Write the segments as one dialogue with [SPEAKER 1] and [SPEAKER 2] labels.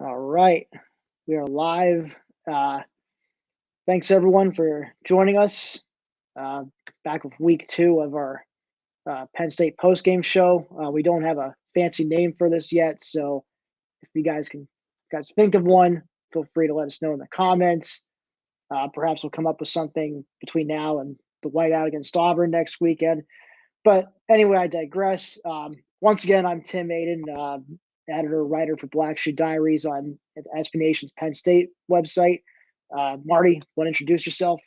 [SPEAKER 1] All right, we are live. Thanks everyone for joining us. Uh, Back with week 2 of our Penn State postgame show. We don't have a fancy name for this yet, so if you guys think of one, feel free to let us know in the comments. Perhaps we'll come up with something between now and the whiteout against Auburn next weekend. But anyway, I digress. Once again, I'm Tim Aiden, editor, writer for Black Shoe Diaries on SB Nation's Penn State website. Marty, want to introduce yourself?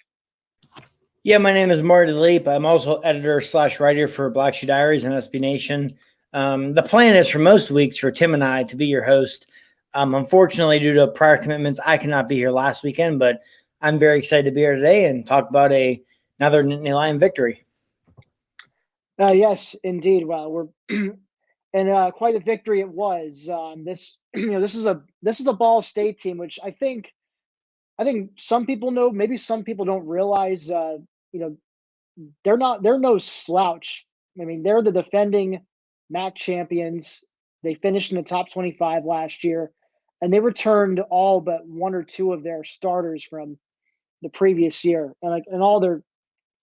[SPEAKER 2] Yeah, my name is Marty Leap. I'm also editor/writer for Black Shoe Diaries and SB Nation. The plan is for most weeks for Tim and I to be your host. Unfortunately, due to prior commitments, I cannot be here last weekend, but I'm very excited to be here today and talk about another Nittany Lion victory.
[SPEAKER 1] Yes, indeed. Well, we're and quite a victory it was. This is a Ball State team, which I think some people know. Maybe some people don't realize. They're no slouch. I mean, they're the defending MAC champions. They finished in the top 25 last year, and they returned all but one or two of their starters from the previous year, and pretty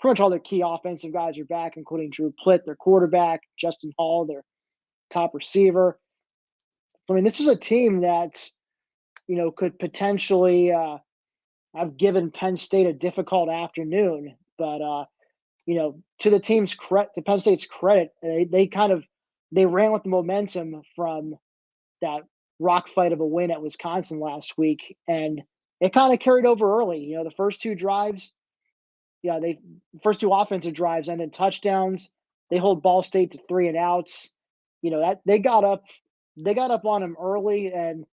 [SPEAKER 1] much all their key offensive guys are back, including Drew Plitt, their quarterback, Justin Hall, their top receiver. I mean, this is a team that could potentially have given Penn State a difficult afternoon, but to Penn State's credit, they ran with the momentum from that rock fight of a win at Wisconsin last week, and it kind of carried over early. The first two drives, first two offensive drives ended in touchdowns. They hold Ball State to 3 and outs. That they got up on them early, and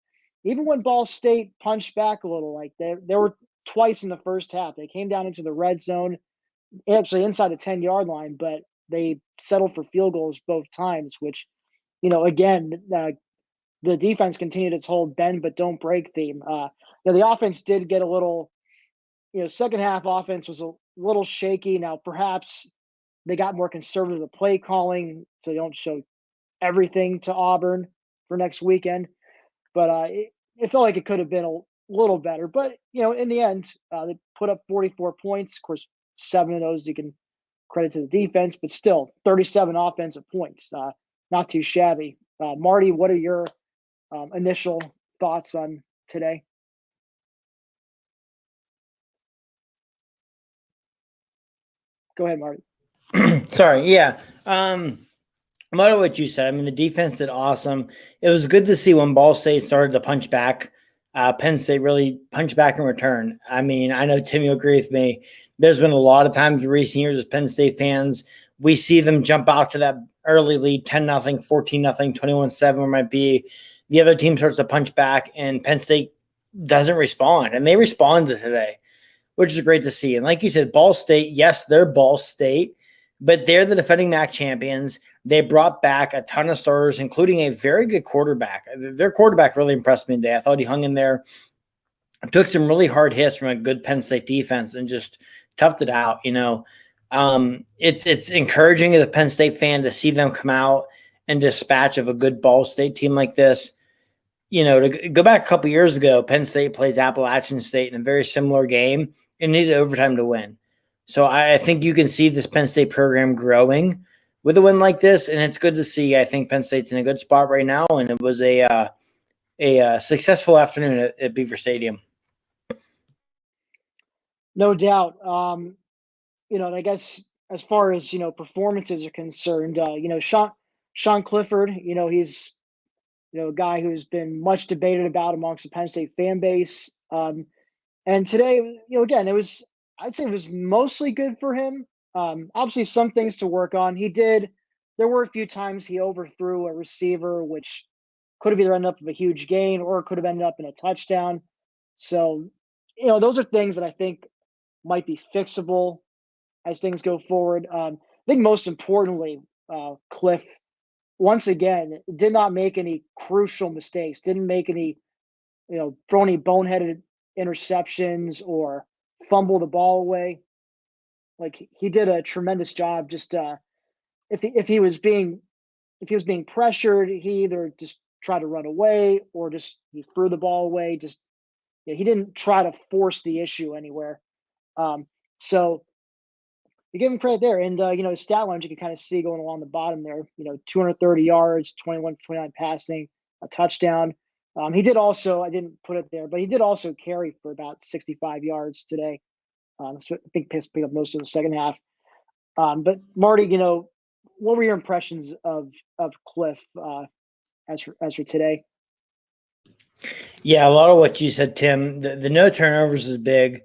[SPEAKER 1] even when Ball State punched back a little, like there were twice in the first half, they came down into the red zone, actually inside the 10-yard line, but they settled for field goals both times, which, again, the defense continued its whole bend but don't break theme. The offense did get a little, second half offense was a little shaky. Now, perhaps they got more conservative with play calling, so they don't show everything to Auburn for next weekend. But it felt like it could have been a little better. But, in the end, they put up 44 points. Of course, 7 of those you can credit to the defense, but still 37 offensive points. Not too shabby. Marty, what are your initial thoughts on today? Go ahead, Marty.
[SPEAKER 2] Sorry. Yeah. Much of what you said. I mean, the defense did awesome. It was good to see when Ball State started to punch back. Penn State really punched back in return. I mean, I know Tim, you agree with me. There's been a lot of times in recent years as Penn State fans, we see them jump out to that early lead, 10-0, 14-0, 21-7, where it might be the other team starts to punch back and Penn State doesn't respond. And they responded today, which is great to see. And like you said, Ball State, yes, they're Ball State, but they're the defending MAC champions. They brought back a ton of starters, including a very good quarterback. Their quarterback really impressed me today. I thought he hung in there, took some really hard hits from a good Penn State defense and just toughed it out. It's encouraging as a Penn State fan to see them come out and dispatch of a good Ball State team like this. To go back a couple years ago, Penn State plays Appalachian State in a very similar game and needed overtime to win. So I think you can see this Penn State program growing with a win like this, and it's good to see. I think Penn State's in a good spot right now, and it was a successful afternoon at Beaver Stadium.
[SPEAKER 1] No doubt. And I guess as far as performances are concerned, Sean Clifford, he's a guy who's been much debated about amongst the Penn State fan base. And today, again, I'd say it was mostly good for him. Obviously, some things to work on. There were a few times he overthrew a receiver, which could have either ended up with a huge gain or could have ended up in a touchdown. So, those are things that I think might be fixable as things go forward. I think most importantly, Cliff, once again, did not make any crucial mistakes, didn't make any, throw any boneheaded interceptions or fumble the ball away. Like, he did a tremendous job. Just if he was being pressured, he either just try to run away or just he threw the ball away. Just he didn't try to force the issue anywhere. So you give him credit there. And, his stat lines you can kind of see going along the bottom there, 230 yards, 21 29 passing, a touchdown. He did also, I didn't put it there, but he did also carry for about 65 yards today. So I think picked up most of the second half. But Marty, what were your impressions of Cliff as for today?
[SPEAKER 2] Yeah, a lot of what you said, Tim. The no turnovers is big.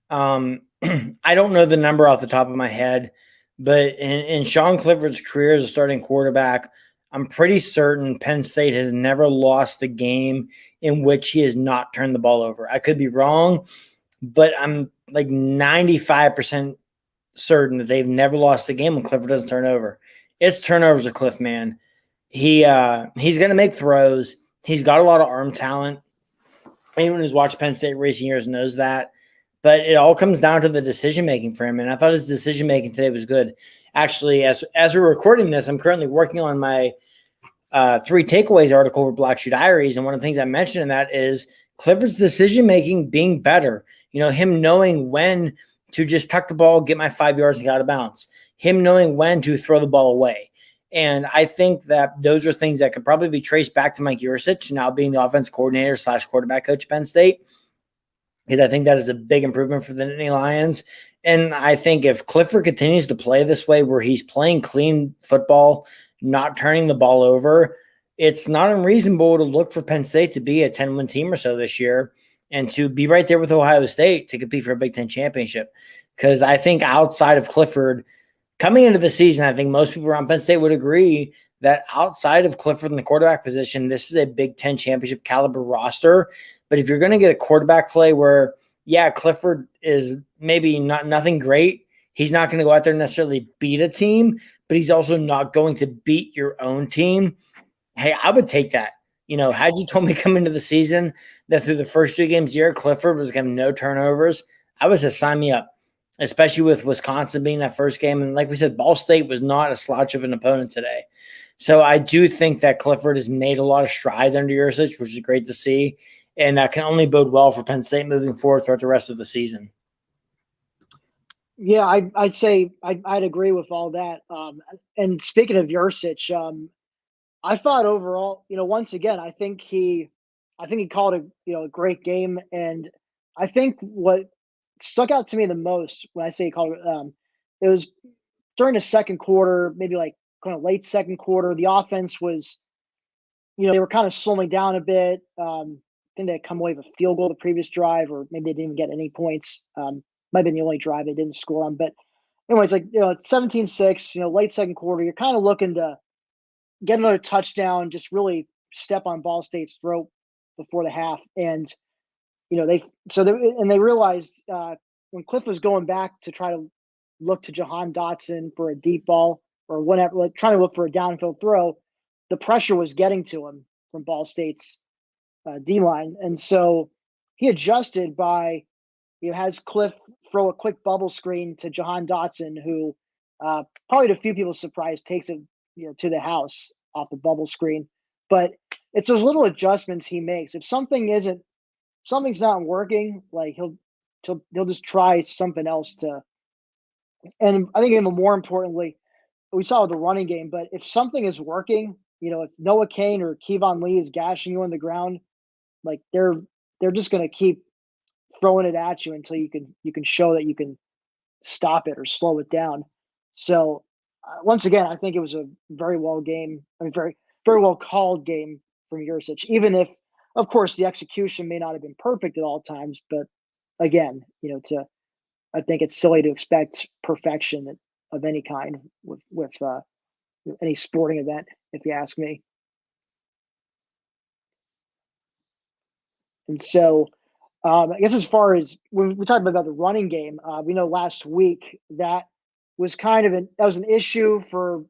[SPEAKER 2] I don't know the number off the top of my head, but in Sean Clifford's career as a starting quarterback, I'm pretty certain Penn State has never lost a game in which he has not turned the ball over. I could be wrong, but I'm like 95% certain that they've never lost a game when Clifford doesn't turn over. It's turnovers of Cliff, man. He's going to make throws. He's got a lot of arm talent. Anyone who's watched Penn State recent years knows that. But it all comes down to the decision making for him. And I thought his decision making today was good. Actually, as we're recording this, I'm currently working on my 3 takeaways article for Black Shoe Diaries. And one of the things I mentioned in that is Clifford's decision making being better. Him knowing when to just tuck the ball, get my 5 yards and get out of bounds. Him knowing when to throw the ball away. And I think that those are things that could probably be traced back to Mike Yurcich now being the offense coordinator / quarterback coach at Penn State. Because I think that is a big improvement for the Nittany Lions. And I think if Clifford continues to play this way where he's playing clean football, not turning the ball over, it's not unreasonable to look for Penn State to be a 10-win team or so this year and to be right there with Ohio State to compete for a Big Ten championship. Because I think outside of Clifford, coming into the season, I think most people around Penn State would agree that outside of Clifford in the quarterback position, this is a Big Ten championship caliber roster. But if you're going to get a quarterback play where, yeah, Clifford is maybe nothing great, he's not going to go out there and necessarily beat a team, but he's also not going to beat your own team. Hey, I would take that. Had you told me coming into the season that through the first 2 games here, Clifford was going to have no turnovers, I would have signed me up, especially with Wisconsin being that first game. And like we said, Ball State was not a slouch of an opponent today. So I do think that Clifford has made a lot of strides under Yurcich, which is great to see. And that can only bode well for Penn State moving forward throughout the rest of the season.
[SPEAKER 1] Yeah, I'd say I'd agree with all that. And speaking of Yurcich, I thought overall, once again, I think he called a great game, and I think what stuck out to me the most when I say he called it was during the second quarter, maybe like kind of late second quarter. The offense was, they were kind of slowing down a bit. I think they had come away with a field goal the previous drive, or maybe they didn't even get any points. Might have been the only drive they didn't score on. But anyways, like, 17-6, late second quarter, you're kind of looking to get another touchdown, just really step on Ball State's throat before the half. And, they realized when Cliff was going back to try to look to Jahan Dotson for a deep ball or whatever, like trying to look for a downfield throw, the pressure was getting to him from Ball State's D-line. And so he adjusted by, has Cliff throw a quick bubble screen to Jahan Dotson, who probably to a few people's surprise takes it to the house off the bubble screen. But it's those little adjustments he makes. If something's not working, like he'll just try something else to. And I think even more importantly, we saw with the running game. But if something is working, if Noah Kane or Kevon Lee is gashing you on the ground, like they're just going to keep throwing it at you until you can show that you can stop it or slow it down. So once again, I think it was a very well game. I mean, very very well called game from Yurcich, even if, of course, the execution may not have been perfect at all times. But again, I think it's silly to expect perfection of any kind with any sporting event, if you ask me. And so, I guess as far as when we talked about the running game, we know last week that was that was an issue for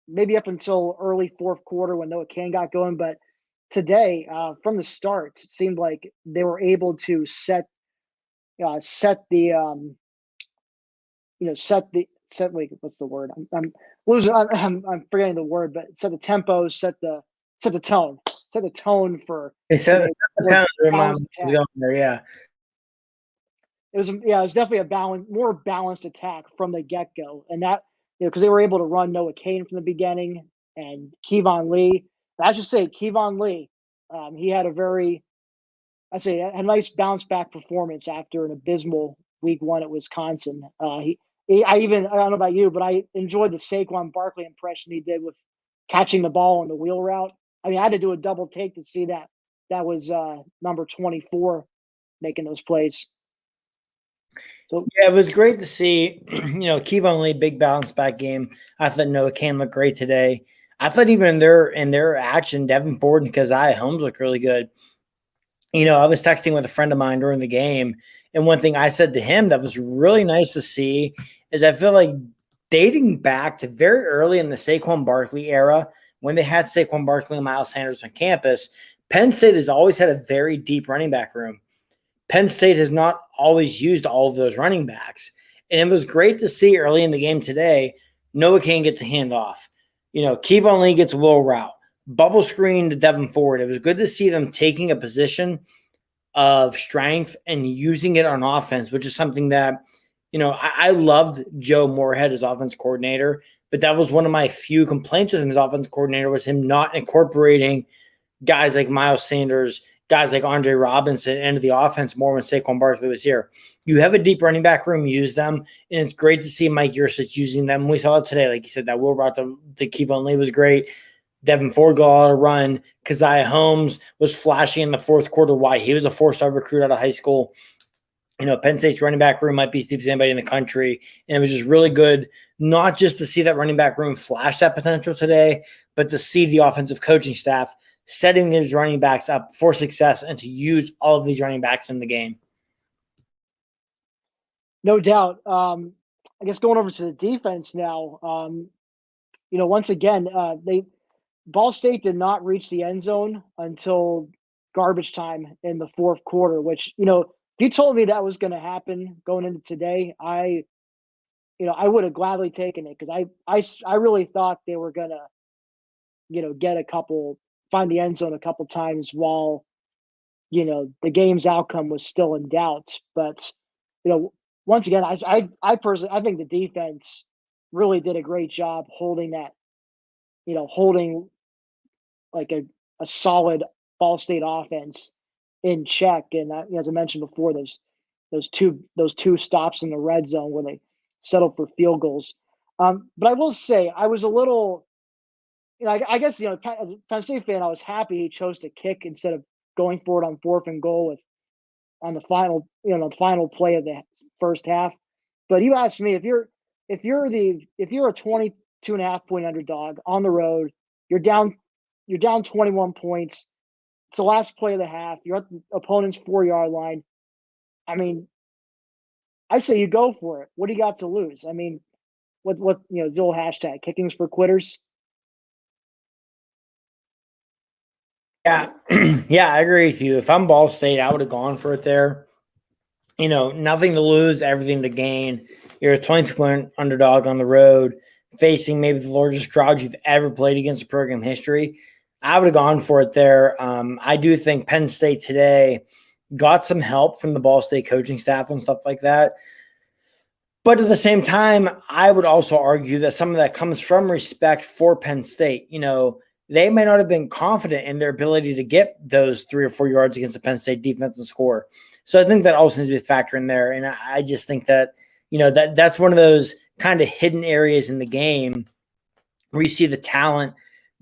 [SPEAKER 1] maybe up until early fourth quarter when Noah Kane got going. But today, from the start, it seemed like they were able to set the wait, what's the word? I'm losing. I'm forgetting the word, but set the tempo, set the tone. set the tone for
[SPEAKER 2] They
[SPEAKER 1] you
[SPEAKER 2] said
[SPEAKER 1] know
[SPEAKER 2] the
[SPEAKER 1] more
[SPEAKER 2] pound
[SPEAKER 1] balanced
[SPEAKER 2] was
[SPEAKER 1] attack.
[SPEAKER 2] going there, yeah.
[SPEAKER 1] It was definitely a more balanced attack from the get go, and that because they were able to run Noah Kane from the beginning and Kevon Lee. I should say Kevon Lee, he had a very I say a nice bounce back performance after an abysmal week one at Wisconsin. I don't know about you, but I enjoyed the Saquon Barkley impression he did with catching the ball on the wheel route. I mean, I had to do a double take to see that. That was number 24 making those plays. So
[SPEAKER 2] Yeah, it was great to see, Kevon Lee, big bounce back game. I thought Noah Kane looked great today. I thought even in their action, Devin Ford and Keziah Holmes looked really good. I was texting with a friend of mine during the game, and one thing I said to him that was really nice to see is I feel like dating back to very early in the Saquon Barkley era, when they had Saquon Barkley and Miles Sanders on campus, Penn State has always had a very deep running back room. Penn State has not always used all of those running backs. And it was great to see early in the game today, Noah Kane gets a handoff. Kevon Lee gets a will route, bubble screen to Devin Ford. It was good to see them taking a position of strength and using it on offense, which is something that, I loved Joe Moorhead as offense coordinator, but that was one of my few complaints with him as offense coordinator was him not incorporating guys like Miles Sanders, guys like Andre Robinson into the offense more when Saquon Barkley was here. You have a deep running back room, use them, and it's great to see Mike Yurcich using them. We saw it today, like you said, that Will brought the Kevon Lee was great. Devin Ford got out a run. Keziah Holmes was flashy in the fourth quarter. Why? He was a four-star recruit out of high school. Penn State's running back room might be as deep as anybody in the country. And it was just really good, not just to see that running back room flash that potential today, but to see the offensive coaching staff setting these running backs up for success and to use all of these running backs in the game.
[SPEAKER 1] no doubt. I guess going over to the defense now. Once again, they Ball State did not reach the end zone until garbage time in the fourth quarter. Which if you told me that was going to happen going into today, I would have gladly taken it because I really thought they were going to get find the end zone a couple times while the game's outcome was still in doubt. But you know, once again, I personally I think the defense really did a great job holding that, holding like a solid Ball State offense in check. And as I mentioned before, those two stops in the red zone where they settled for field goals. But I will say I was a little, I guess as a Penn State fan, I was happy he chose to kick instead of going for it on fourth and goal with on the final play of the first half. But you asked me if you're a 22.5 point underdog on the road, you're down 21 points. It's the last play of the half. You're at the opponent's 4-yard line. I mean, I say you go for it. What do you got to lose? I mean, what the old hashtag kickings for quitters.
[SPEAKER 2] Yeah, yeah, I agree with you. If I'm Ball State, I would have gone for it there. Nothing to lose, everything to gain. You're a 22-point underdog on the road, facing maybe the largest crowd you've ever played against in program history. I would have gone for it there. I do think Penn State today got some help from the Ball State coaching staff and stuff like that. But at the same time, I would also argue that some of that comes from respect for Penn State. They may not have been confident in their ability to get those 3 or 4 yards against the Penn State defense and score. So I think that also needs to be a factor in there. And I just think that, that's one of those kind of hidden areas in the game where you see the talent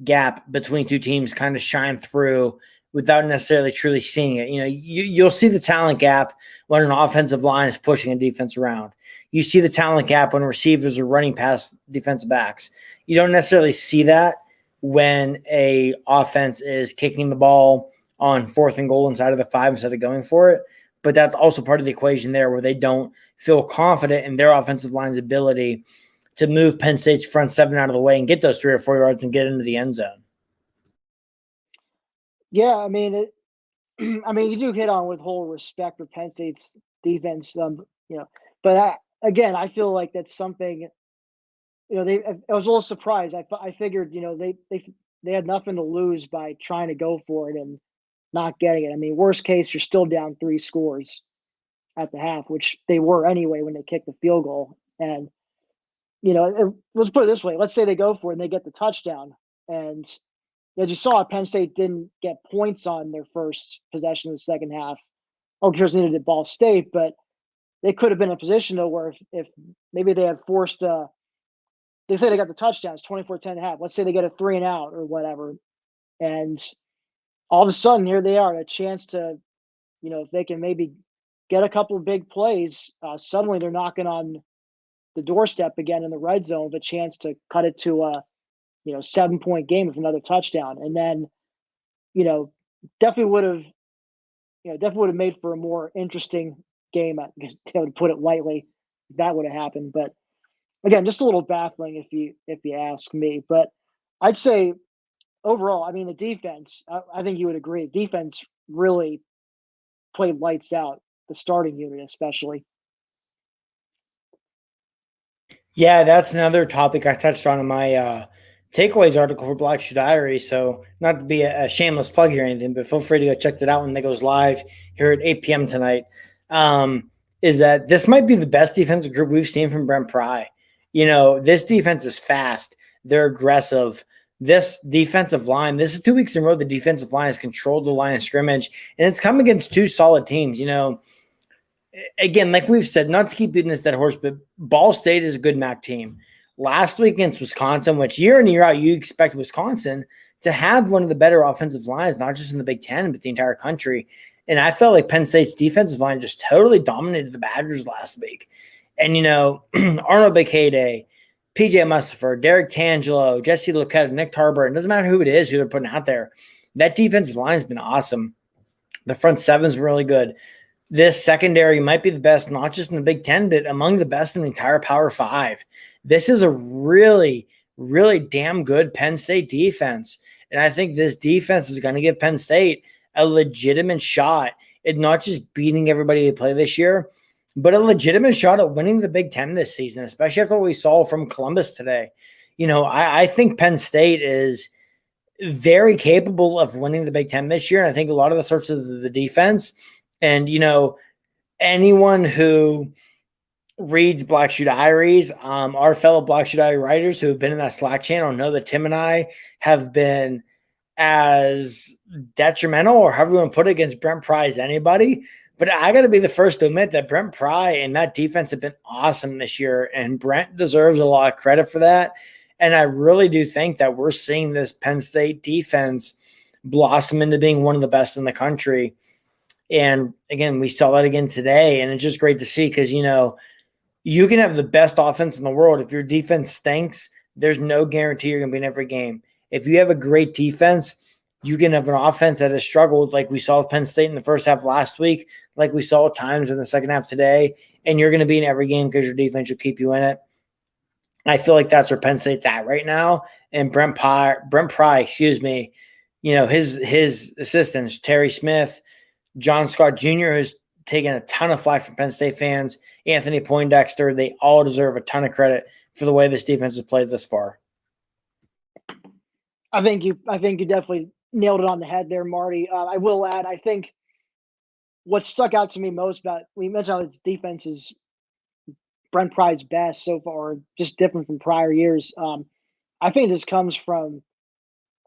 [SPEAKER 2] gap between two teams kind of shine through without necessarily truly seeing it. You'll see the talent gap when an offensive line is pushing a defense around. You see the talent gap when receivers are running past defensive backs. You don't necessarily see that when a offense is kicking the ball on fourth and goal inside of the 5 instead of going for it. But that's also part of the equation there where they don't feel confident in their offensive line's ability to move Penn State's front 7 out of the way and get those 3 or 4 yards and get into the end zone.
[SPEAKER 1] Yeah, I mean you do hit on with whole respect for Penn State's defense, but again, I feel like that's something. I was a little surprised. I figured, they had nothing to lose by trying to go for it and not getting it. I mean, worst case, you're still down 3 scores at the half, which they were anyway when they kicked the field goal. And, let's put it this way. Let's say they go for it and they get the touchdown. And as you saw, Penn State didn't get points on their first possession of the second half. Oh, Course needed at Ball State, but they could have been in a position though where if maybe they had forced they say they got the touchdowns 24-10 half. Let's say they get a 3 and out or whatever. And all of a sudden here they are, a chance to, if they can maybe get a couple of big plays, suddenly they're knocking on the doorstep again in the red zone with a chance to cut it to a 7-point game with another touchdown. And then, definitely would have, made for a more interesting game. I guess I would put it lightly. That would have happened, but again, just a little baffling if you ask me. But I'd say overall, I mean, the defense. I think you would agree. Defense really played lights out. The starting unit, especially.
[SPEAKER 2] Yeah, that's another topic I touched on in my takeaways article for Black Shoe Diary. So, not to be a shameless plug here or anything, but feel free to go check that out when that goes live here at 8 p.m. tonight. Is that this might be the best defensive group we've seen from Brent Pry. This defense is fast. They're aggressive. This defensive line, this is 2 weeks in a row, the defensive line has controlled the line of scrimmage, and it's come against two solid teams. Again, like we've said, not to keep beating this dead horse, but Ball State is a good MAC team. Last week against Wisconsin, which year in, year out, you expect Wisconsin to have one of the better offensive lines, not just in the Big Ten, but the entire country. And I felt like Penn State's defensive line just totally dominated the Badgers last week. And, Arnold Bacade, PJ Mustipher, Derek Tangelo, Jesse Lucetta, Nick Tarbert, it doesn't matter who it is, who they're putting out there. That defensive line has been awesome. The front seven's really good. This secondary might be the best, not just in the Big Ten, but among the best in the entire Power Five. This is a really, really damn good Penn State defense. And I think this defense is going to give Penn State a legitimate shot at not just beating everybody they play this year, but a legitimate shot at winning the Big Ten this season, especially after what we saw from Columbus today. I think Penn State is very capable of winning the Big Ten this year. And I think a lot of the sorts of the defense and, anyone who reads Black Shoe Diaries, our fellow Black Shoe Diary writers who have been in that Slack channel know that Tim and I have been as detrimental, or however you want to put it, against Brent Pry as anybody. But I got to be the first to admit that Brent Pry and that defense have been awesome this year, and Brent deserves a lot of credit for that. And I really do think that we're seeing this Penn State defense blossom into being one of the best in the country. And again, we saw that again today, and it's just great to see because, you can have the best offense in the world. If your defense stinks, there's no guarantee you're going to be in every game. If you have a great defense, you can have an offense that has struggled like we saw with Penn State in the first half last week, like we saw at times in the second half today, and you're going to be in every game because your defense will keep you in it. I feel like that's where Penn State's at right now. And Brent Pry, his assistants, Terry Smith, John Scott Jr., who's taken a ton of flack from Penn State fans, Anthony Poindexter, they all deserve a ton of credit for the way this defense has played this far.
[SPEAKER 1] I think you definitely nailed it on the head there, Marty. I will add, I think what stuck out to me most about, we mentioned how its defense is Brent Pry's best so far, just different from prior years. I think this comes from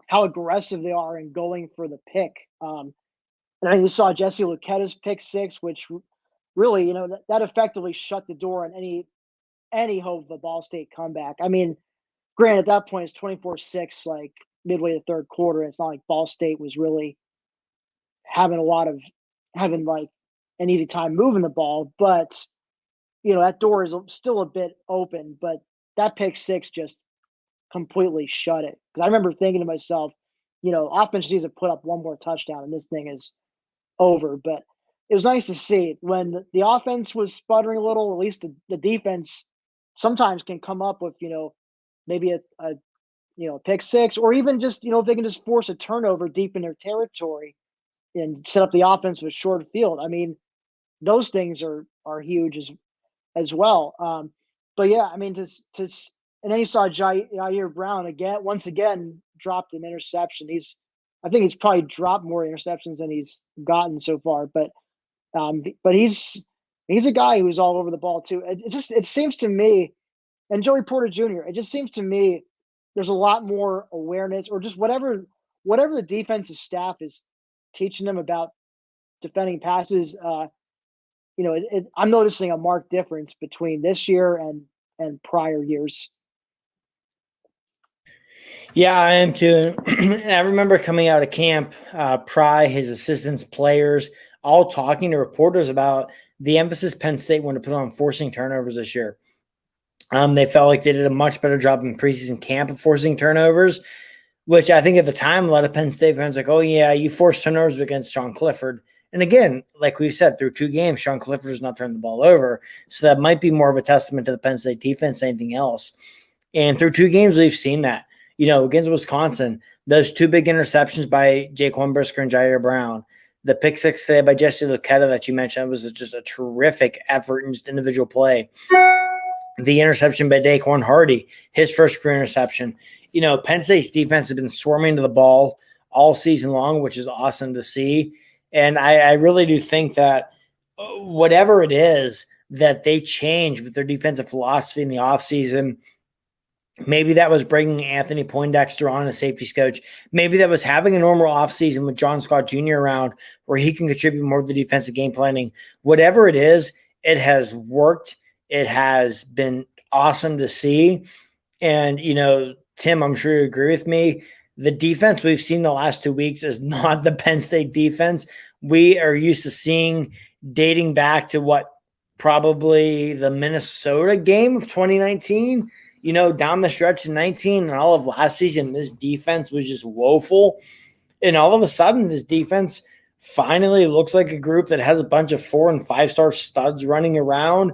[SPEAKER 1] how aggressive they are in going for the pick. And I think we saw Jesse Lucetta's pick six, which really, that effectively shut the door on any hope of a Ball State comeback. I mean, granted, at that point, it's 24-6, like midway the third quarter. It's not like Ball State was really having like an easy time moving the ball, but that door is still a bit open. But that pick six just completely shut it. Because I remember thinking to myself, offense needs to put up one more touchdown, and this thing is over. But it was nice to see when the offense was sputtering a little. At least the defense sometimes can come up with maybe a pick six, or even just if they can just force a turnover deep in their territory and set up the offense with short field. I mean, those things are huge as well. But yeah, I mean, and then you saw Jair Brown once again dropped an interception. I think he's probably dropped more interceptions than he's gotten so far. But he's a guy who's all over the ball too. It seems to me, and Joey Porter Jr. It just seems to me there's a lot more awareness, or just whatever the defensive staff is teaching them about defending passes. I'm noticing a marked difference between this year and prior years.
[SPEAKER 2] Yeah, I am too. And I remember coming out of camp, Pry, his assistants, players, all talking to reporters about the emphasis Penn State wanted to put on forcing turnovers this year. They felt like they did a much better job in preseason camp of forcing turnovers, which I think at the time, a lot of Penn State fans were like, oh, yeah, you forced turnovers against Sean Clifford. And again, like we said, through 2 games, Sean Clifford has not turned the ball over. So that might be more of a testament to the Penn State defense than anything else. And through 2 games, we've seen that. Against Wisconsin, those 2 big interceptions by Jaquan Brisker and Jair Brown, the pick 6 today by Jesse Luketa that you mentioned was just a terrific effort and just individual play. The interception by Daquan Hardy, his first career interception. Penn State's defense has been swarming to the ball all season long, which is awesome to see. And I really do think that whatever it is that they change with their defensive philosophy in the offseason, maybe that was bringing Anthony Poindexter on as safeties coach. Maybe that was having a normal offseason with John Scott Jr. around where he can contribute more to the defensive game planning. Whatever it is, it has worked. It has been awesome to see. And, Tim, I'm sure you agree with me. The defense we've seen the last 2 weeks is not the Penn State defense we are used to seeing, dating back to probably the Minnesota game of 2019. Down the stretch in 19 and all of last season, this defense was just woeful. And all of a sudden, this defense finally looks like a group that has a bunch of 4- and 5-star studs running around.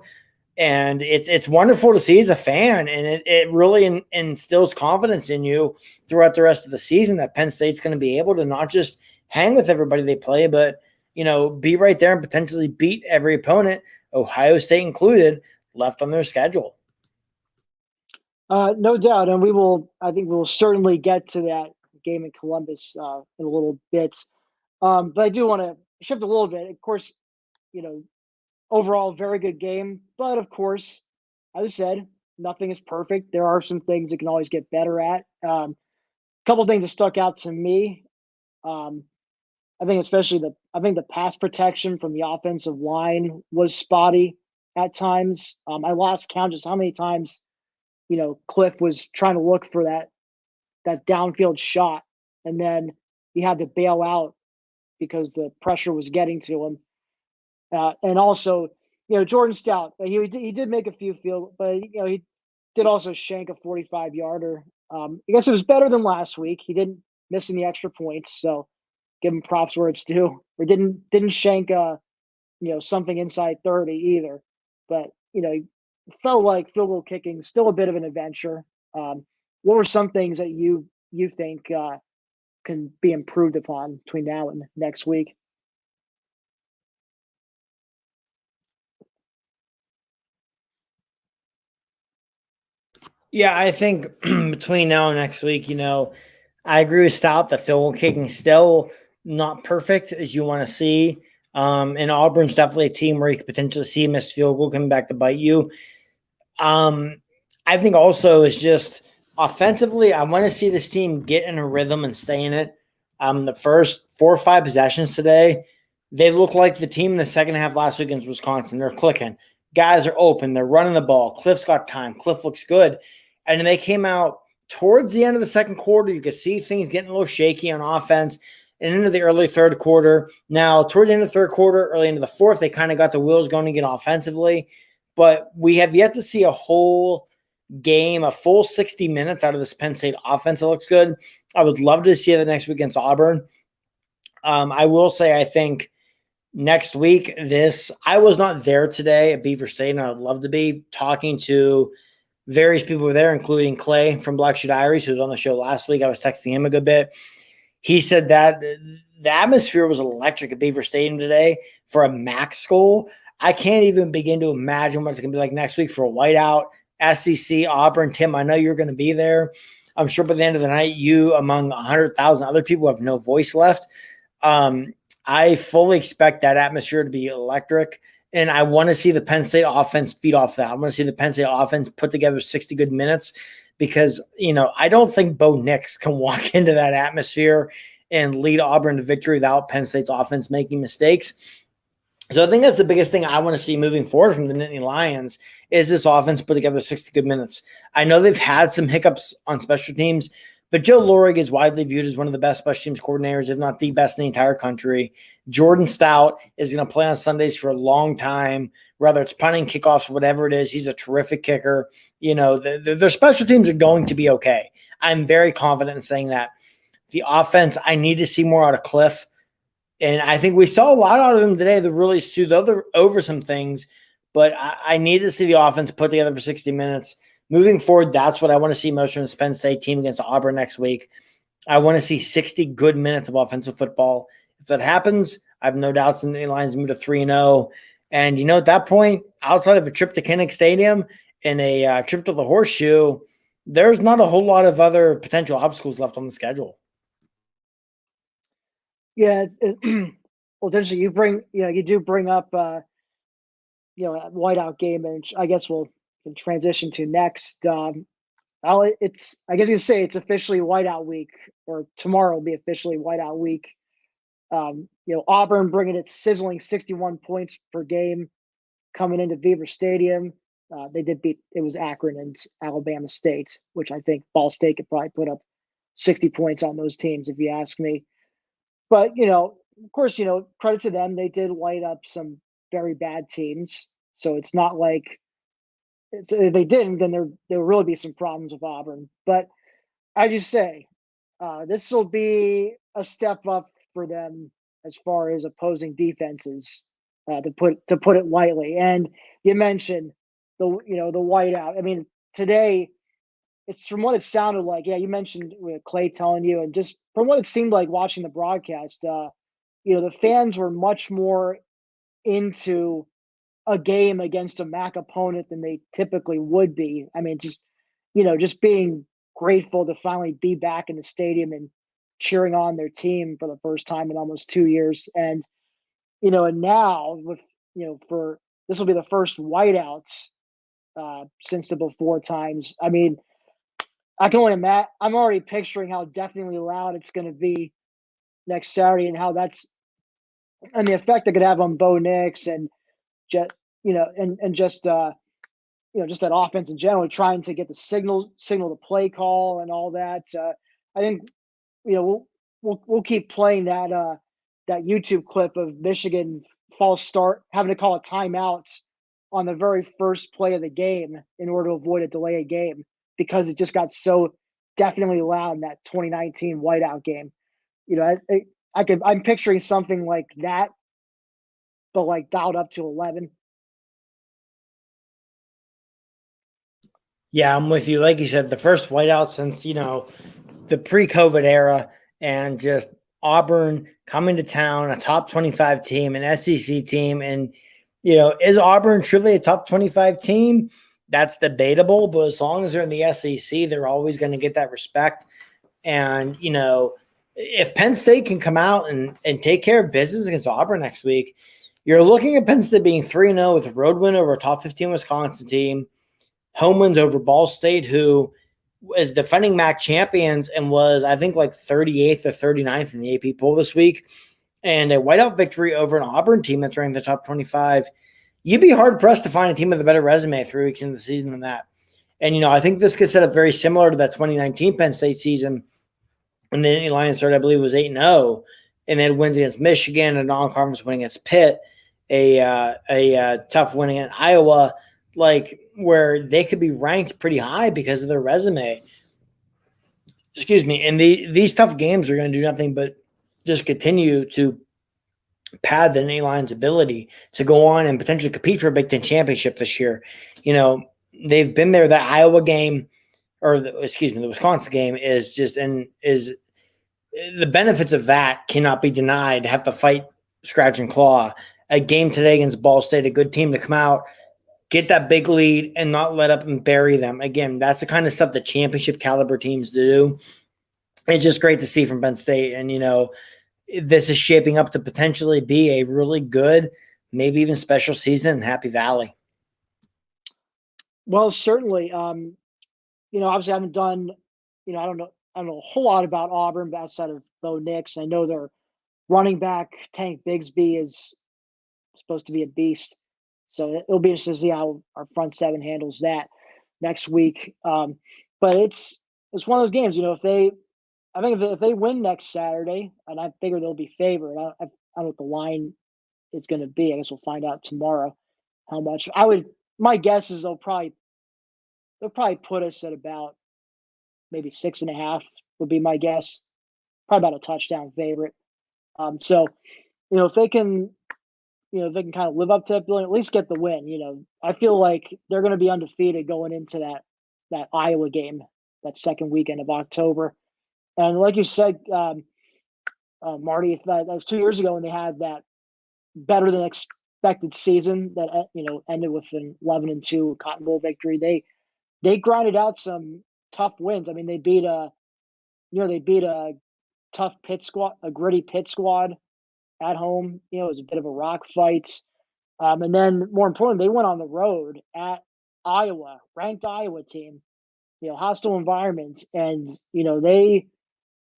[SPEAKER 2] And it's wonderful to see as a fan. And it really instills confidence in you throughout the rest of the season that Penn State's going to be able to not just hang with everybody they play, but, be right there and potentially beat every opponent, Ohio State included, left on their schedule.
[SPEAKER 1] No doubt. And I think we will certainly get to that game in Columbus in a little bit. But I do want to shift a little bit. Of course, overall, very good game. But of course, as I said, nothing is perfect. There are some things that can always get better at. A couple of things that stuck out to me. I think especially the pass protection from the offensive line was spotty at times. I lost count just how many times, Cliff was trying to look for that downfield shot, and then he had to bail out because the pressure was getting to him. And also, Jordan Stout, he did make a few field, but he did also shank a 45-yarder. I guess it was better than last week. He didn't miss any extra points, so give him props where it's due. Or didn't shank something inside 30 either. But he felt like field goal kicking still a bit of an adventure. What were some things that you think can be improved upon between now and next week?
[SPEAKER 2] Yeah, I think between now and next week, I agree with Stout that field goal kicking still not perfect as you want to see. And Auburn's definitely a team where you could potentially see a missed field goal coming back to bite you. I think also it's just offensively, I want to see this team get in a rhythm and stay in it. The first 4 or 5 possessions today, they look like the team in the second half last week against Wisconsin. They're clicking. Guys are open. They're running the ball. Cliff's got time. Cliff looks good. And then they came out towards the end of the second quarter. You could see things getting a little shaky on offense and into the early third quarter. Now, towards the end of the third quarter, early into the fourth, they kind of got the wheels going again offensively. But we have yet to see a whole game, a full 60 minutes out of this Penn State offense that looks good. I would love to see it next week against Auburn. I will say, I think next week, I was not there today at Beaver State, and I would love to be talking to various people there, including Clay from Black Shoe Diaries, who was on the show last week. I was texting him a good bit. He said that the atmosphere was electric at Beaver Stadium today for a MAC school. I can't even begin to imagine what it's going to be like next week for a whiteout, SEC, Auburn. Tim, I know you're going to be there. I'm sure by the end of the night, you among 100,000 other people have no voice left. I fully expect that atmosphere to be electric. And I want to see the Penn State offense feed off that. I want to see the Penn State offense put together 60 good minutes because, I don't think Bo Nix can walk into that atmosphere and lead Auburn to victory without Penn State's offense making mistakes. So I think that's the biggest thing I want to see moving forward from the Nittany Lions is this offense put together 60 good minutes. I know they've had some hiccups on special teams, but Joe Lorig is widely viewed as one of the best special teams coordinators, if not the best in the entire country. Jordan Stout is going to play on Sundays for a long time, whether it's punting, kickoffs, whatever it is. He's a terrific kicker. Their special teams are going to be okay. I'm very confident in saying that. The offense, I need to see more out of Cliff. And I think we saw a lot out of him today that really soothed over some things. But I need to see the offense put together for 60 minutes. Moving forward, that's what I want to see most from this Penn State team against Auburn next week. I want to see 60 good minutes of offensive football. If that happens, I have no doubts the Nittany Lions move to 3-0. And, at that point, outside of a trip to Kinnick Stadium and a trip to the Horseshoe, there's not a whole lot of other potential obstacles left on the schedule.
[SPEAKER 1] Yeah. Well, essentially, you do bring up, a whiteout game, and I guess we'll transition to next. I guess you could say it's officially whiteout week, or tomorrow will be officially whiteout week. Auburn bringing its sizzling 61 points per game coming into Beaver Stadium. They did beat, it was Akron and Alabama State, which I think Ball State could probably put up 60 points on those teams, if you ask me. But, of course, credit to them. They did light up some very bad teams. So it's not like if they didn't, then there will really be some problems with Auburn. But as you say, this will be a step up for them as far as opposing defenses, to put it lightly. And you mentioned the whiteout. I mean, today, it's from what it sounded like. Yeah, you mentioned with Clay telling you, and just from what it seemed like watching the broadcast, the fans were much more into a game against a MAC opponent than they typically would be. I mean, just being grateful to finally be back in the stadium and cheering on their team for the first time in almost 2 years. And, and now with, for this will be the first whiteouts since the before times. I mean, I can only imagine. I'm already picturing how deafeningly loud it's going to be next Saturday, and how and the effect it could have on Bo Nix and just just just that offense in general, trying to get the signal to play call and all that. I think we'll keep playing that YouTube clip of Michigan false start having to call a timeout on the very first play of the game in order to avoid a delay of game, because it just got so definitely loud in that 2019 whiteout game. I'm picturing something like that, but like dialed up to 11.
[SPEAKER 2] Yeah, I'm with you. Like you said, the first whiteout since, the pre-COVID era, and just Auburn coming to town, a top 25 team, an SEC team. And, is Auburn truly a top 25 team? That's debatable, but as long as they're in the SEC, they're always going to get that respect. And, if Penn State can come out and take care of business against Auburn next week, you're looking at Penn State being 3-0 with a road win over a top 15 Wisconsin team, home wins over Ball State, who is defending MAC champions and was, I think, like 38th or 39th in the AP poll this week, and a whiteout victory over an Auburn team that's ranked in the top 25. You'd be hard-pressed to find a team with a better resume 3 weeks into the season than that. And, I think this could set up very similar to that 2019 Penn State season when the Nittany Lions started, I believe it was 8-0, and then wins against Michigan, a non-conference win against Pitt, a tough win against Iowa, like where they could be ranked pretty high because of their resume. Excuse me. And these tough games are going to do nothing but just continue to pad the Nittany Lions' ability to go on and potentially compete for a Big Ten championship this year. They've been there. That Iowa game, the Wisconsin game is the benefits of that cannot be denied. Have to fight, scratch and claw. A game today against Ball State, a good team to come out, get that big lead and not let up and bury them. Again, that's the kind of stuff that championship caliber teams do. It's just great to see from Penn State. And, this is shaping up to potentially be a really good, maybe even special season in Happy Valley.
[SPEAKER 1] Well, certainly. Obviously I haven't done, I don't know a whole lot about Auburn outside of Bo Nix. I know their running back Tank Bigsby is supposed to be a beast. So it'll be interesting to see how our front seven handles that next week. But it's one of those games, I think if they win next Saturday, and I figure they'll be favored. I don't know what the line is going to be. I guess we'll find out tomorrow how much. My guess is they'll probably put us at about maybe 6.5 would be my guess. Probably about a touchdown favorite. So, if they can, kind of live up to that billing, at least get the win. I feel like they're going to be undefeated going into that Iowa game, that second weekend of October. And like you said, Marty, that was 2 years ago when they had that better than expected season that ended with an 11-2 Cotton Bowl victory. They grinded out some tough wins. I mean, they beat a tough Pitt squad, a gritty Pitt squad at home. It was a bit of a rock fight. And then more importantly, they went on the road at Iowa, ranked Iowa team, hostile environment. And,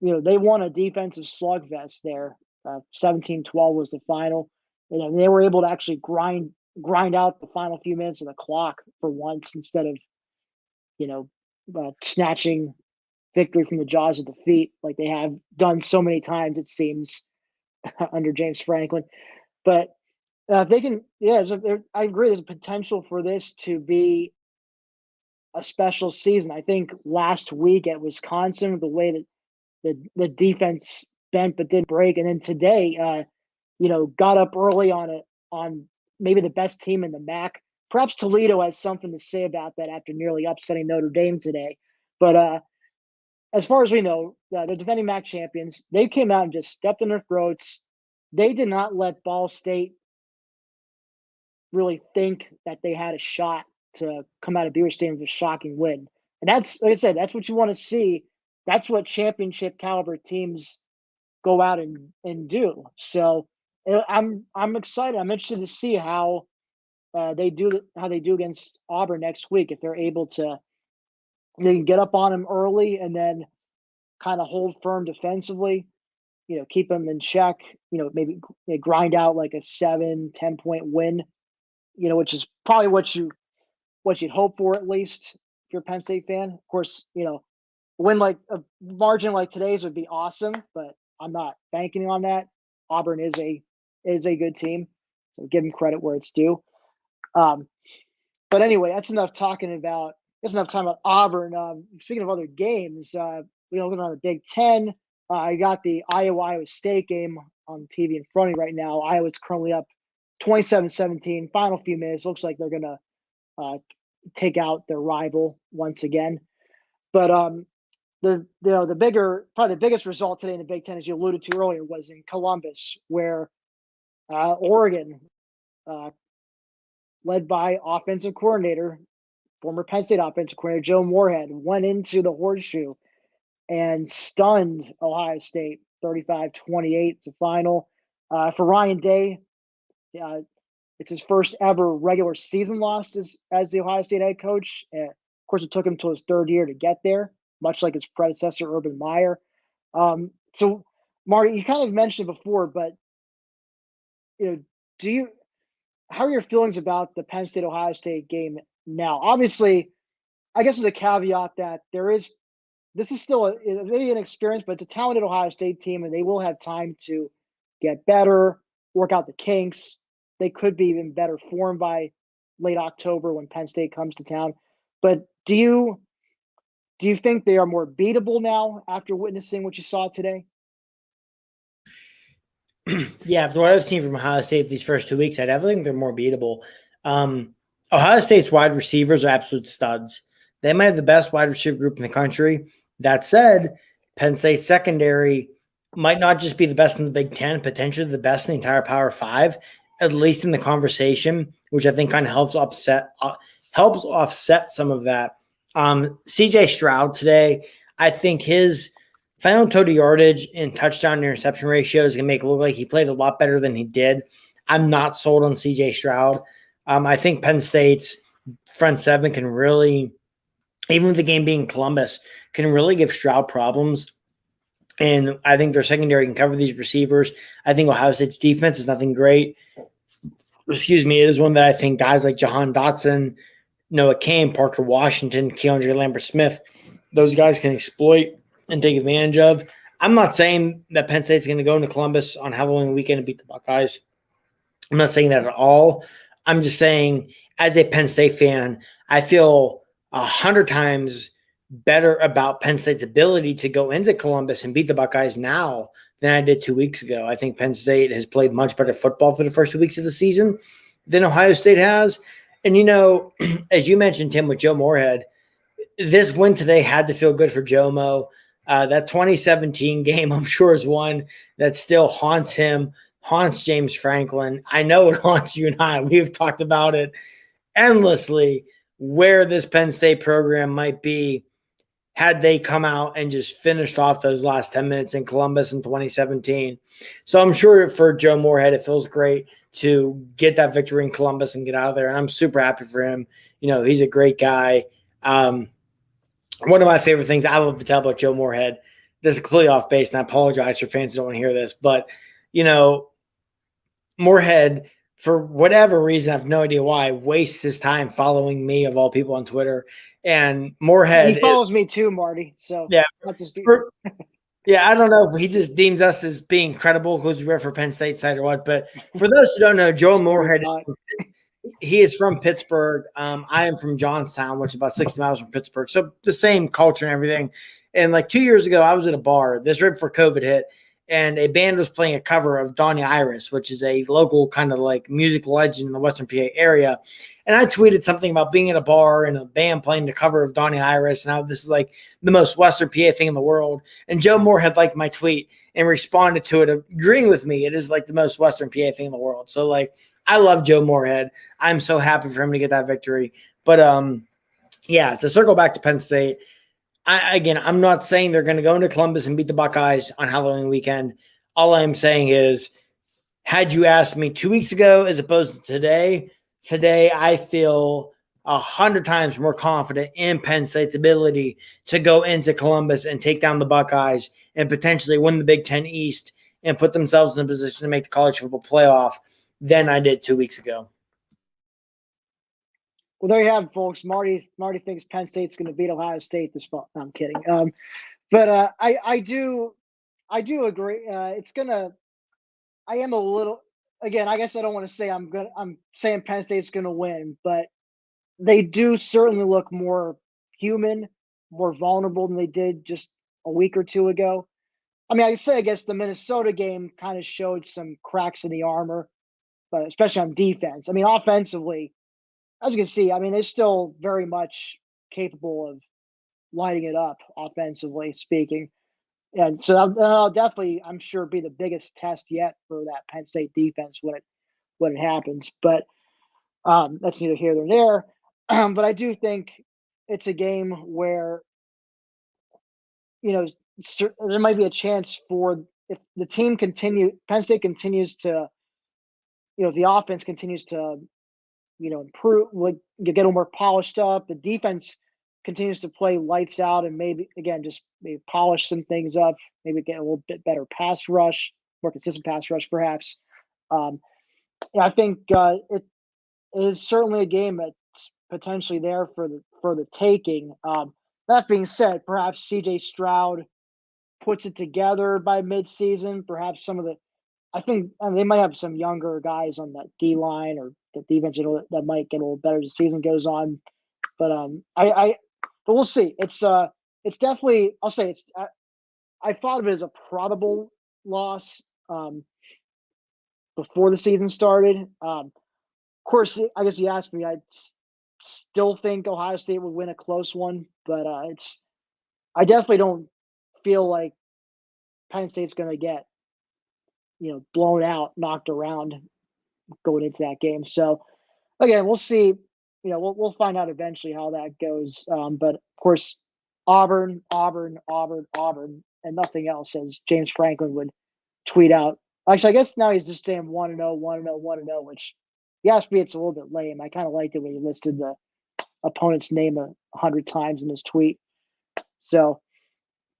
[SPEAKER 1] they won a defensive slugfest there. 17-12 was the final. And they were able to actually grind out the final few minutes of the clock for once instead of, snatching victory from the jaws of defeat like they have done so many times, it seems, under James Franklin. But if they can, I agree. There's a potential for this to be a special season. I think last week at Wisconsin, the way that the defense bent but didn't break, and then today, got up early on maybe the best team in the MAC. Perhaps Toledo has something to say about that after nearly upsetting Notre Dame today. But as far as we know, the defending MAC champions, they came out and just stepped on their throats. They did not let Ball State really think that they had a shot to come out of Beaver Stadium with a shocking win. And that's, like I said, that's what you want to see. That's what championship caliber teams go out and do. So I'm excited. I'm interested to see how they do against Auburn next week. If they're able to, they can get up on them early and then kind of hold firm defensively, keep them in check, maybe grind out like a 7-10 point win, which is probably what you'd hope for, at least if you're a Penn State fan. Of course, win like a margin like today's would be awesome, but I'm not banking on that. Auburn is a good team, so give them credit where it's due. But anyway, that's enough talking about. That's enough time about Auburn. Speaking of other games, looking on the Big Ten, I got the Iowa State game on TV in front of me right now. Iowa's currently up 27-17. Final few minutes. Looks like they're gonna take out their rival once again. But probably the biggest result today in the Big Ten, as you alluded to earlier, was in Columbus, where Oregon, led by offensive coordinator, former Penn State offensive coordinator Joe Moorhead, went into the Horseshoe and stunned Ohio State 35-28. It's a final. For Ryan Day, it's his first ever regular season loss as the Ohio State head coach. Of course, it took him till his third year to get there, much like his predecessor, Urban Meyer. So, Marty, you kind of mentioned it before, but how are your feelings about the Penn State Ohio State game now? Obviously, I guess with a caveat that this is still maybe an experience, but it's a talented Ohio State team, and they will have time to get better, work out the kinks. They could be even better formed by late October when Penn State comes to town. But do you think they are more beatable now after witnessing what you saw today?
[SPEAKER 2] Yeah, after what I've seen from Ohio State these first 2 weeks, I definitely think they're more beatable. Ohio State's wide receivers are absolute studs. They might have the best wide receiver group in the country. That said, Penn State's secondary might not just be the best in the Big Ten, potentially the best in the entire Power Five. at least in the conversation, which I think kind of helps offset some of that. CJ Stroud today, I think his final total yardage and touchdown to interception ratio is going to make it look like he played a lot better than he did. I'm not sold on CJ Stroud. I think Penn State's front seven can really, even with the game being Columbus, can really give Stroud problems. And I think their secondary can cover these receivers. I think Ohio State's defense is nothing great. Excuse me. It is one that I think guys like Jahan Dotson, Noah Cain, Parker Washington, Keandre Lambert-Smith, those guys can exploit and take advantage of. I'm not saying that Penn State's going to go into Columbus on Halloween weekend and beat the Buckeyes. I'm not saying that at all. I'm just saying, as a Penn State fan, I feel 100 times better about Penn State's ability to go into Columbus and beat the Buckeyes now than I did 2 weeks ago. I think Penn State has played much better football for the first 2 weeks of the season than Ohio State has. And, as you mentioned, Tim, with Joe Moorhead, this win today had to feel good for Jomo. That 2017 game, I'm sure, is one that still haunts him, haunts James Franklin. I know it haunts you and I. We've talked about it endlessly, where this Penn State program might be had they come out and just finished off those last 10 minutes in Columbus in 2017. So I'm sure for Joe Moorhead, it feels great to get that victory in Columbus and get out of there. And I'm super happy for him. He's a great guy. One of my favorite things I love to tell about Joe Moorhead, this is completely off base, and I apologize for fans who don't want to hear this, but, Moorhead, for whatever reason, I have no idea why, wastes his time following me, of all people, on Twitter. And Moorhead,
[SPEAKER 1] he follows me too, Marty. So
[SPEAKER 2] yeah,
[SPEAKER 1] not just
[SPEAKER 2] I don't know if he just deems us as being credible because we work for Penn State side or what. But for those who don't know, Joe Moorhead, he is from Pittsburgh. I am from Johnstown, which is about 60 miles from Pittsburgh. So the same culture and everything. And like 2 years ago, I was at a bar, this right before COVID hit, and a band was playing a cover of Donnie Iris, which is a local kind of like music legend in the Western PA area. And I tweeted something about being in a bar and a band playing the cover of Donnie Iris, and how this is like the most Western PA thing in the world. And Joe Moorhead liked my tweet and responded to it, agreeing with me. It is like the most Western PA thing in the world. So like, I love Joe Moorhead. I'm so happy for him to get that victory. But to circle back to Penn State, I'm not saying they're going to go into Columbus and beat the Buckeyes on Halloween weekend. All I'm saying is, had you asked me 2 weeks ago as opposed to today I feel 100 times more confident in Penn State's ability to go into Columbus and take down the Buckeyes and potentially win the Big Ten East and put themselves in a position to make the college football playoff than I did 2 weeks ago.
[SPEAKER 1] Well, there you have it, folks. Marty thinks Penn State's going to beat Ohio State this fall. No, I'm kidding. But I do agree. It's gonna. I am a little. Again, I guess I don't want to say I'm saying Penn State's going to win, but they do certainly look more human, more vulnerable than they did just a week or two ago. I mean, I guess the Minnesota game kind of showed some cracks in the armor, but especially on defense. I mean, offensively, as you can see, I mean, they're still very much capable of lighting it up offensively speaking. And so that'll definitely, I'm sure, be the biggest test yet for that Penn State defense when it happens. But that's neither here nor there. But I do think it's a game where, there might be a chance for, if the Penn State continues to, the offense continues to, improve, like get a little more polished up. The defense continues to play lights out, and maybe again just maybe polish some things up. Maybe get a little bit better pass rush, more consistent pass rush, perhaps. I think it is certainly a game that's potentially there for the taking. That being said, perhaps C.J. Stroud puts it together by midseason. Perhaps some of the, I think they might have some younger guys on that D line or the defense that might get a little better as the season goes on. But but we'll see. It's definitely, I'll say I thought of it as a probable loss before the season started. Of course, I guess you asked me, I still think Ohio State would win a close one, but I definitely don't feel like Penn State's going to get blown out, knocked around going into that game. So again, we'll see. We'll find out eventually how that goes. But of course, Auburn, Auburn, Auburn, Auburn, and nothing else, as James Franklin would tweet out. Actually, I guess now he's just saying 1-0, 1-0, 1-0, which, yes, me, it's a little bit lame. I kind of liked it when he listed the opponent's name 100 times in his tweet. So,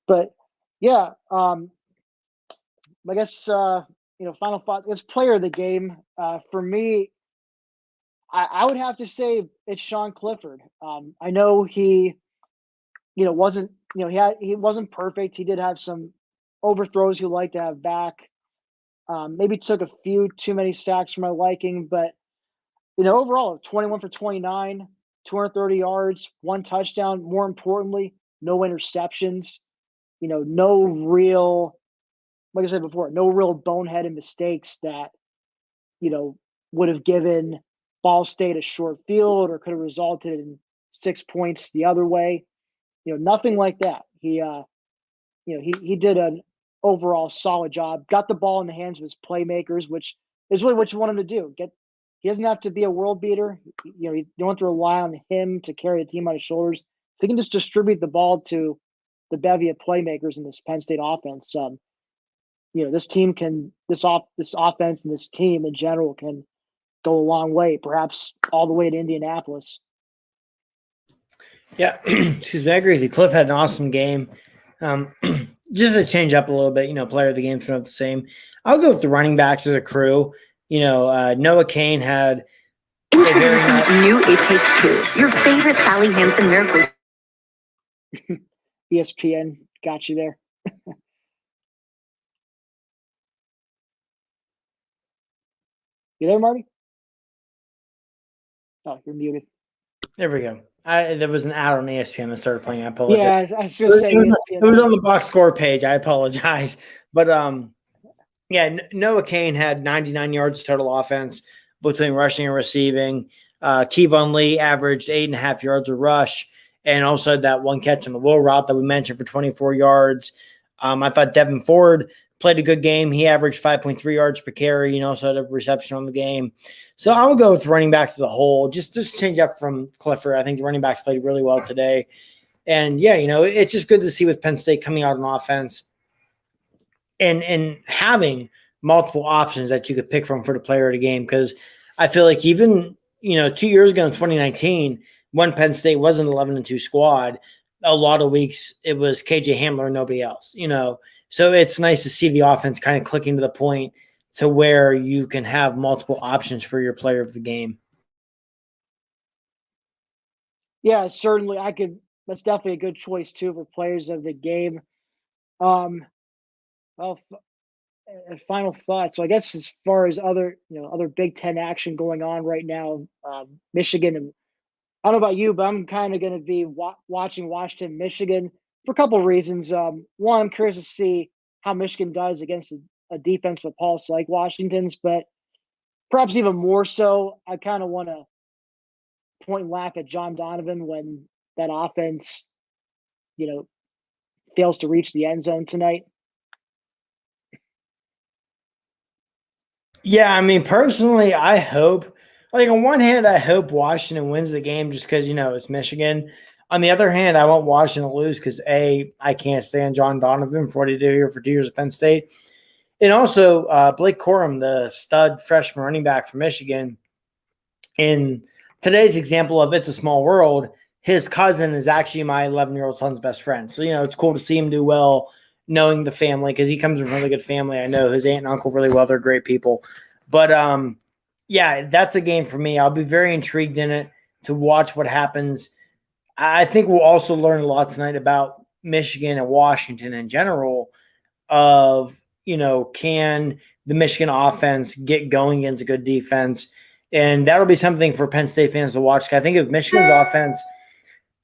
[SPEAKER 1] but yeah, I guess final thoughts. As player of the game, for me, I would have to say it's Sean Clifford. I know he, wasn't, he wasn't perfect. He did have some overthrows he'd like to have back. Maybe took a few too many sacks for my liking, but overall, 21 for 29, 230 yards, 1 touchdown. More importantly, no interceptions. No real, like I said before, no real boneheaded mistakes that would have given Ball State a short field or could have resulted in 6 points the other way. Nothing like that. He did an overall solid job. Got the ball in the hands of his playmakers, which is really what you want him to do. He doesn't have to be a world beater. You don't have to rely on him to carry the team on his shoulders. If he can just distribute the ball to the bevy of playmakers in this Penn State offense, this team this offense and this team in general can go a long way, perhaps all the way to Indianapolis.
[SPEAKER 2] Yeah, excuse me. I agree with you. Cliff had an awesome game. Just to change up a little bit, player of the game's not the same. I'll go with the running backs as a crew. Noah Kane had
[SPEAKER 3] new It Takes Two. Your favorite Sally Hansen miracle.
[SPEAKER 1] ESPN got you there. You there, Marty? Oh, you're muted.
[SPEAKER 2] There we go. There was an ad on ESPN that started playing. I apologize.
[SPEAKER 1] Yeah, I was going to say
[SPEAKER 2] it was on the box score page. I apologize, but Noah Kane had 99 yards total offense between rushing and receiving. Kevon Lee averaged 8.5 yards a rush, and also had that 1 catch on the wheel route that we mentioned for 24 yards. I thought Devin Ford played a good game. He averaged 5.3 yards per carry and also had a reception on the game. So I would go with running backs as a whole. Just change up from Clifford. I think the running backs played really well today. And, it's just good to see with Penn State coming out on offense and having multiple options that you could pick from for the player of the game. Because I feel like even, 2 years ago in 2019, when Penn State was an 11-2 squad, a lot of weeks it was KJ Hamler and nobody else, So it's nice to see the offense kind of clicking to the point to where you can have multiple options for your player of the game.
[SPEAKER 1] Yeah, certainly. That's definitely a good choice too for players of the game. Well, final thoughts. So I guess as far as other Big Ten action going on right now, Michigan, and I don't know about you, but I'm kind of going to be watching Washington, Michigan for a couple of reasons. One, I'm curious to see how Michigan does against a defense with pulse like Washington's, but perhaps even more so, I kind of want to point and laugh at John Donovan when that offense, fails to reach the end zone tonight.
[SPEAKER 2] Yeah, I mean, personally, I hope, on one hand, I hope Washington wins the game just because, it's Michigan. On the other hand, I want Washington to lose because, A, I can't stand John Donovan for what he did here for 2 years at Penn State. And also, Blake Corum, the stud freshman running back from Michigan, in today's example of It's a Small World, his cousin is actually my 11-year-old son's best friend. So, it's cool to see him do well, knowing the family, because he comes from a really good family. I know his aunt and uncle really well. They're great people. But, that's a game for me. I'll be very intrigued in it to watch what happens. I think we'll also learn a lot tonight about Michigan and Washington in general of, can the Michigan offense get going against a good defense? And that'll be something for Penn State fans to watch. I think if Michigan's offense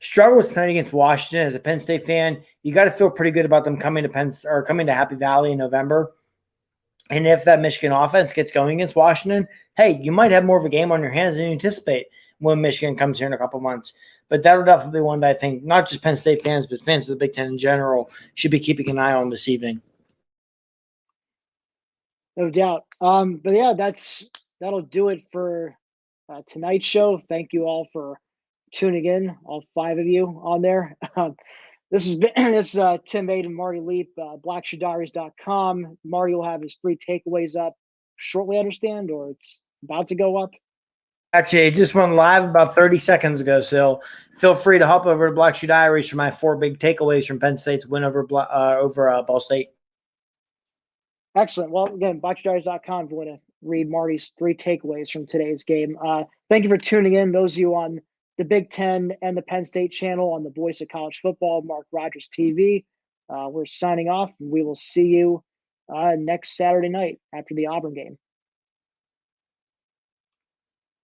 [SPEAKER 2] struggles tonight against Washington as a Penn State fan, you got to feel pretty good about them coming to Happy Valley in November. And if that Michigan offense gets going against Washington, hey, you might have more of a game on your hands than you anticipate when Michigan comes here in a couple months. But that'll definitely be one that I think not just Penn State fans, but fans of the Big Ten in general should be keeping an eye on this evening.
[SPEAKER 1] No doubt. But yeah, that's that'll do it for tonight's show. Thank you all for tuning in, all 5 of you on there. This has been Tim Aiden, Marty Leap, blackshoediaries.com. Marty will have his 3 takeaways up shortly, I understand, or it's about to go up.
[SPEAKER 2] Actually, it just went live about 30 seconds ago, so feel free to hop over to Black Shoe Diaries for my 4 big takeaways from Penn State's win over Ball State.
[SPEAKER 1] Excellent. Well, again, blackshoediaries.com if you want to read Marty's 3 takeaways from today's game. Thank you for tuning in. Those of you on the Big Ten and the Penn State channel on the Voice of College Football, Mark Rogers TV. We're signing off. We will see you next Saturday night after the Auburn game.